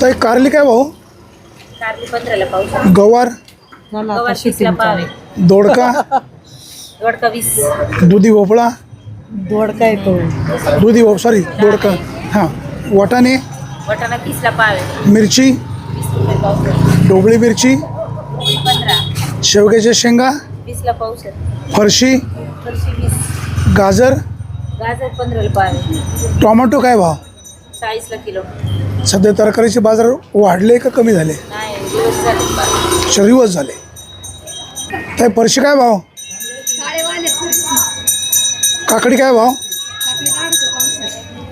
ताई कारली काय भाऊ? कारली 15ला पाऊस. गवार गवार 30ला पाव आहे. दोडका दोडका 20. दुधी भोपळा दोडका येतो. दुधी सॉरी दोडका हां वाटाणे वाटाणा 30ला पाव आहे. मिरची 20 रुपये पाव. ढोबळी मिरची 15. शेवग्याच्या शेंगा 20ला पाऊस आहे. फरशी फरशी 20. गाजर गाजर 15ला पाव आहे. टोमॅटो काय भाव? 40ला किलो. सध्या तरकारीचे बाजार वाढले का कमी झाले? नाही दिवस झाले पाव. शरीवच झाले. काय फरशी काय भाव? काकडी काय भाव?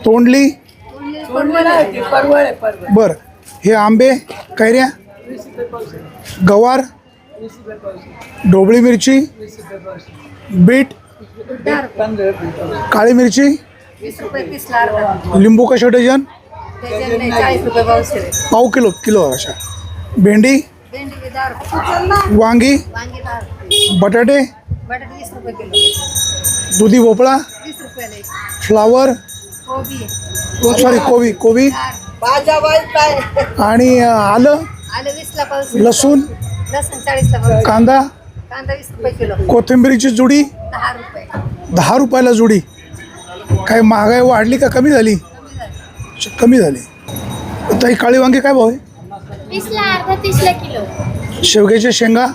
तोंडली बर. हे आंबे कैऱ्या गवार ढोबळी मिरची बीट काळी मिरची 20 रुपये 30ला अर्धा. लिंबू कशा डझन? 40 रुपये पाऊस आहे. पाव किलो अशा. भेंडी भेंडी 10 रुपये. वांगी वांगी 10 रुपये. बटाटे बटाटे 20 रुपये किलो. दुधी भोपळा 20 रुपयाला एक. फ्लावर कोबी सॉरी कोबी आणि आलं आलं 20ला पाऊस. लसूण लसूण 40ला पाऊस. कांदा कांदा 20 रुपये किलो. कोथिंबीरीची जुडी 10 रुपये. 10 रुपयाला जुडी. काय महागाई वाढली का कमी झाली? कमी झाली. ताई काळी वांगी काय भाव आहे? 20ला अर्धा 30ला किलो. शेवग्याच्या शेंगा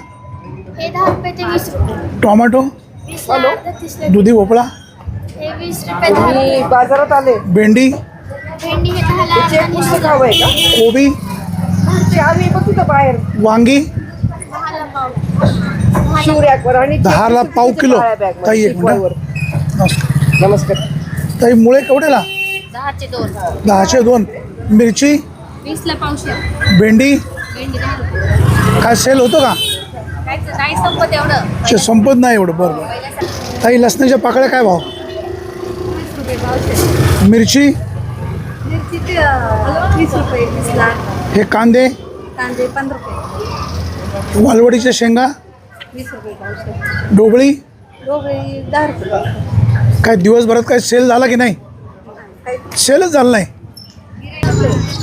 हे 10 रुपये ते 20 रुपये. टोमॅटो 20ला अर्धा 30ला दुधी भोपळा हे 20 रुपये 10 रुपये. बाजारात आले. भेंडी भेंडी हे 10ला अर्धा 30 हवं आहे का? कोबी आम्ही बघ तिथं बाहेर वांगी 10ला पाव. शिवरॅकवर आणि 10ला पाव किलो. काळ्या बॅगमध्ये, ताई एक शिकवायवर. मिनिट. नमस्कार. ताई मुळे केवढ्याला? 10चे 2. 10चे 2. मिरची 20ला पावशेर. भेंडी भेंडी 10 रुपये. काय सेल होतो का? कायचं नाही संपत एवढं. चे संपत नाही एवढं. बरोबर. ताई लसणाच्या पाकळ्या काय भाव? 20 रुपये पावशेर. मिरची मिरची 20 रुपये 20ला. हे कांदे कांदे 15 रुपये. वालवडीच्या शेंगा 20 रुपये पावशेर. ढोबळी ढोबळी 10 रुपये पावशेर. काय दिवसभरात काय सेल झाला की नाही? सेलच झाला नाही.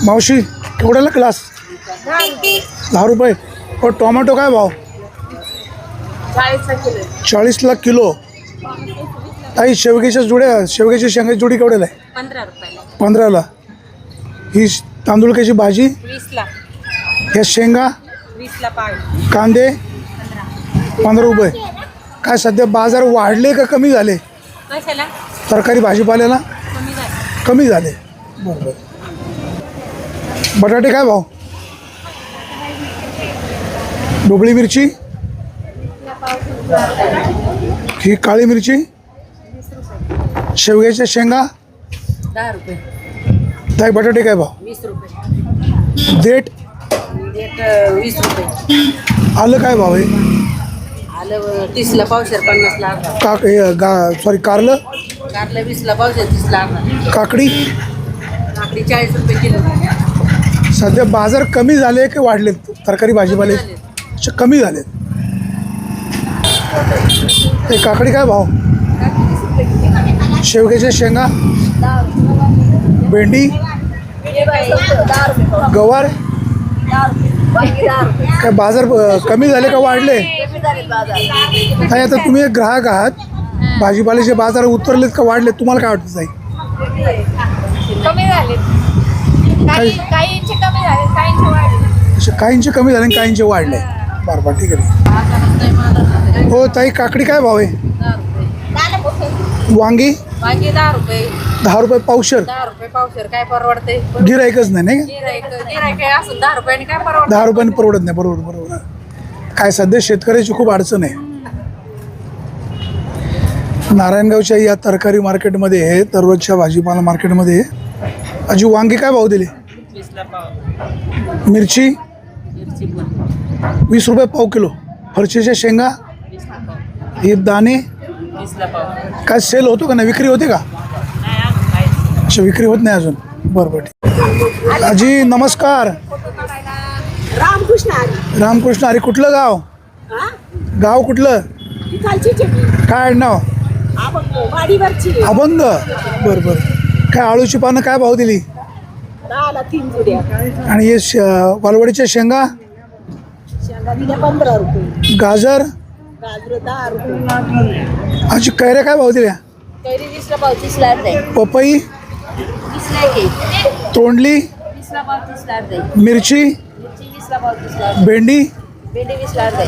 मावशी केवढ्याला क्लास? 10 रुपये. पण टोमॅटो काय भाव? 40ला किलो. 40ला किलो. ताई शेवग्याच्या शेंगाची जुडी केवढ्याला आहे? 15 रुपयाला. 15ला. ही तांदूळक्याची भाजी 20ला. ह्या शेंगा 20ला पाव. कांदे 15 रुपये. काय सध्या बाजार वाढले का कमी झाले? कशाला? तरकारी भाजीपाल्याला कमी झाले. कमी झाले. बरोबर. बटाटे काय भाव? ढोबळी मिरची ही काळी मिरची शेवग्याच्या शेंगा 10 रुपये. ताई बटाटे काय भाव? 20 रुपये. देठ 20 रुपये. आलं काय भाव आहे? आलं 30ला पावशेर 50ला अर्धा. सॉरी कारलं कारलं 20ला पावशेर 30ला अर्धा. काकडी काकडी 40 रुपये किलो. सध्या बाजार कमी झाले की वाढलेत? तरकारी भाजीपाले कमी झालेत. ते काकडी काय भाव? शेवग्याच्या शेंगा भेंडी गवार काय बाजार कमी झाले का वाढले? नाही आता तुम्ही एक ग्राहक आहात. भाजीपाल्याचे बाजार उतरलेत का वाढलेत? तुम्हाला काय वाटतं ताई? कमी झाले. काहींचे कमी झाले, काहींचे वाढले. काहींचे कमी झाले आणि काहींचे वाढले. बरोबर ठीक आहे. हो ताई काकडी काय भाव आहे? वांगी वांगी 10 रुपये. 10 रुपये पावशेर. 10 रुपये पावशेर काय परवडते? गिरायकच नाही का? गिरायक असून 10 रुपयाने काय परवडत? 10 रुपयाने परवडत नाही. बरोबर. काय सध्या शेतकऱ्याची खूप अडचण आहे. नारायणगावच्या या तरकारी मार्केटमध्ये दररोजच्या भाजीपाला मार्केटमध्ये आजी वांगी काय भाव दिले? 20ला पाव. मिरची मिरची पण 20 रुपये पाव किलो. फरशीच्या शेंगा 20ला पाव. हे दाणे 20ला पाव. काय सेल होतो का नाही? विक्री होते का? नाही अजून काहीच. अच्छा विक्री होत नाही अजून. बरोबर. आजी नमस्कार. रामकृष्ण अरे कुठलं गाव? गाव कुठलं? काय आडनाव? अभंग. बरं काय आळूची पानं काय भाव दिली? 10ला 3 जुड्या. आणि हे वालवडीच्या शेंगा, शेंगा दिल्या 15 रुपये. गाजर, गाजर 10 रुपये. अशी कैऱ्या काय भाव दिल्या? कैरी 20ला पाव 30ला अर्धा. पपई, 20ला एक. तोंडली, 20ला पाव 30ला अर्धा. मिरची, मिरची 20ला पाव 30ला अर्धा. भेंडी, भेंडी 20ला अर्धा.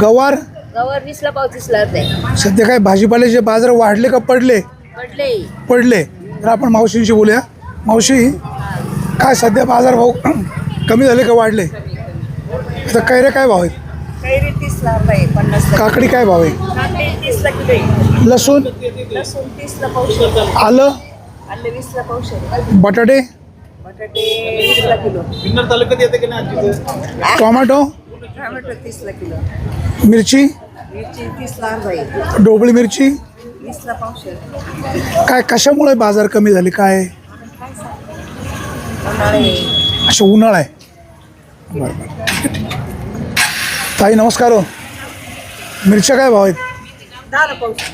गवार. गवार 20ला पाव 30ला अर्धा. सध्या काय भाजीपाल्याचे बाजार वाढले का पडले? पडले. पडले. तर आपण मावशींशी बोलूया. मावशी, काय सध्या बाजार भाव कमी झाले का वाढले? आता कैऱ्या काय भाव आहेत? कैरी 30ला अर्धा आहे. 50ला. काकडी काय भाव आहे? काकडी 30ला किलो आहे. लसूण, लसूण 30ला पावशेर. आलं, आलं 20ला पावशेर. बटाटे, बटाटे 20ला किलो. टोमॅटो, टोमॅटो 30ला किलो. मिरची, मिरची 30ला अर्धा आहे. ढोबळी मिरची. 20ला पावशेर. काय कशामुळे बाजार कमी झाले? काय उन्हाळे. अशा उन्हाळा आहे? बरं बरं. ताई नमस्कार. हो, मिरच्या काय भाव आहेत? 10ला पावशेर.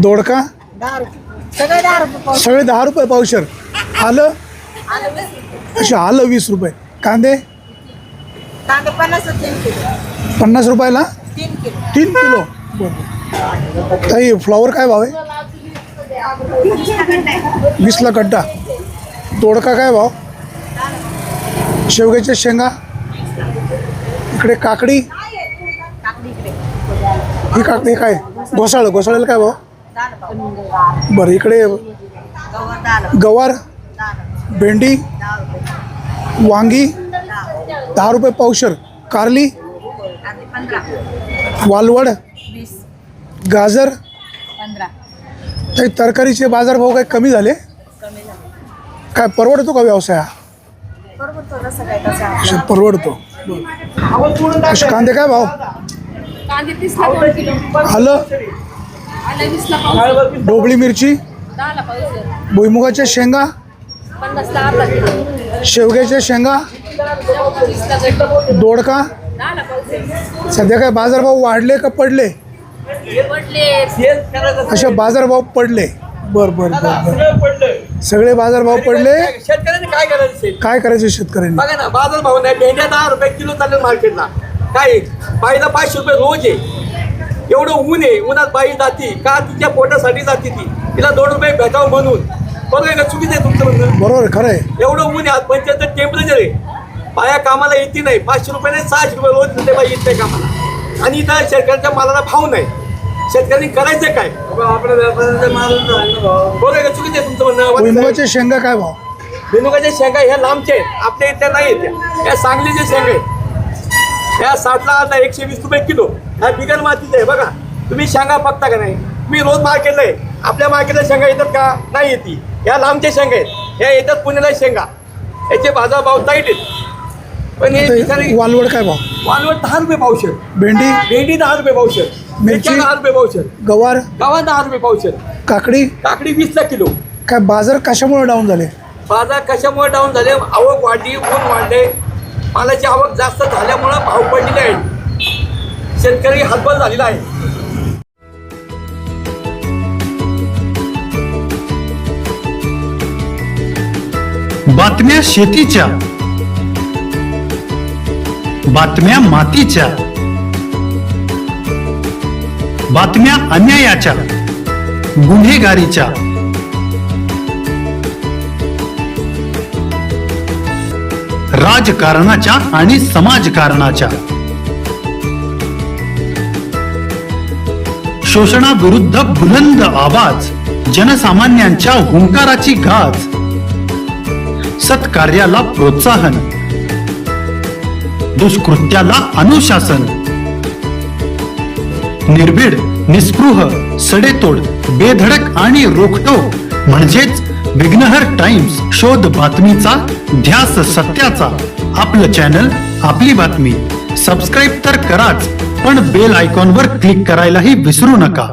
दोडका 10 रुपये. सगळे 10 रुपये पावशेर. सगळे 10 रुपये पावशेर. आलं, आलं 20 रुपये. असे आलं 20 रुपये. कांदे कांदे 50ला 3 किलो. 50 रुपयाला 3 किलो. 3 किलो. बरं. ताई फ्लॉवर काय भाव आहे? 20ला गड्डा. दोडका काय भाव? शेवग्याच्या शेंगा. इकडे काकडी. काकडी इकडे. ही काकडी काय? घोसाळ्याला काय भाव? 10ला पाव. बरं. इकडे गवार 10ला. गवार, 10ला. भेंडी, 10 रुपये. वांगी 10 रुपये पावशेर. कारली, कांदे 15. वालवड, 20. गाजर. 15. काही तरकारीचे बाजारभाव काही कमी झाले? कमी झालं. काय परवडतो का व्यवसाय? बरोबर तो रसा काय कसा. असे परवडतो. असे कांदे काय भाव? कांदे 30ला 2 किलो. आलं, आलं 20ला पावशेर. ढोबळी मिरची, 10ला पावशेर. भुईमुगाच्या शेंगा, 50ला अर्धा किलो. शेवग्याच्या शेंगा, 20ला गड्डी. दोडका. 10ला पावशेर. सध्या काय बाजारभाव वाढले का पडले? पडले. असे बाजारभाव पडले. बर बर बर बर. सगळे बाजारभाव पडले. शेतकऱ्यांनी काय करायचं? काय करायचे शेतकऱ्यांनी? बघा ना, बाजार भाव नाही. भेंड्या 10 रुपये किलो चालले मार्केटला. काय बाईला 500 रुपये रोज आहे. एवढं ऊन आहे. उन्हात बाई जाती का? तिच्या पोटासाठी जाती ती. तिला 2 रुपये भेटावं म्हणून. बरोबर आहे का? चुकीचं आहे तुमचं म्हणणं? बरोबर आहे, खरं आहे. एवढं ऊन आहे. आज 75 टेम्परेचर आहे. बाया कामाला येते नाही. 500 रुपये नाही, 600 रुपये रोज ते बाई येत नाही कामाला. आणि इथं शेतकऱ्यांच्या मालाला भाव नाही. शेतकऱ्यांनी करायचं काय? आपल्या व्यापाऱ्यांचा माल बरोबर आहे का? चुकीचं आहे तुमचं म्हणणं? भुईमुगाच्या शेंगा काय भाव? बेनुकाच्या शेंगा ह्या लांबच्या आहेत. आपल्या इथल्या नाही येत्या. या सांगलीच्या शेंगा आहेत. या 60ला आता 120 रुपये किलो. ह्या बिगर मातीच्या आहे. बघा तुम्ही शेंगा बघता का नाही? मी रोज मार्केटला आहे. आपल्या मार्केटला शेंगा येतात का? नाही येते. ह्या लांबच्या शेंगा आहेत. ह्या येतात पुण्याला शेंगा. याचे बाजारभाव टाईट आहेत. पण हे बिचारी वालवड काय भाव? वालवड 10 रुपये पावशेर. भेंडी, भेंडी 10 रुपये पावशेर. मिरची? 10 रुपये पावशेर. गवार, गव्हा 10 रुपये पावशेर. काकडी. काकडी 20ला किलो. काय बाजार कशामुळे डाऊन झाले? बाजार कशामुळे डाऊन झाले? आवक वाढली, ऊन वाढले, मालाची आवक जास्त झाल्यामुळं भाव पडलेले आहेत. शेतकरी हातबल झालेला आहे. बातम्या शेतीच्या, बातम्या मातीच्या, बातम्या अन्यायाच्या, गुन्हेगारीच्या, राजकारणाच्या आणि समाजकारणाच्या, शोषणाविरुद्ध बुलंद आवाज, जनसामान्यांच्या हुंकाराची गाज, सत्कार्याला प्रोत्साहन, दुष्कृत्याला अनुशासन, निर्भीड, निस्पृह, सडेतोड, बेधडक आणि रोखटोक म्हणजेच विघ्नहर टाइम्स. शोध बातमीचा, ध्यास सत्याचा. आपलं चॅनल, आपली बातमी. सबस्क्राईब तर कराच, पण बेल आयकॉनवर क्लिक करायलाही विसरू नका.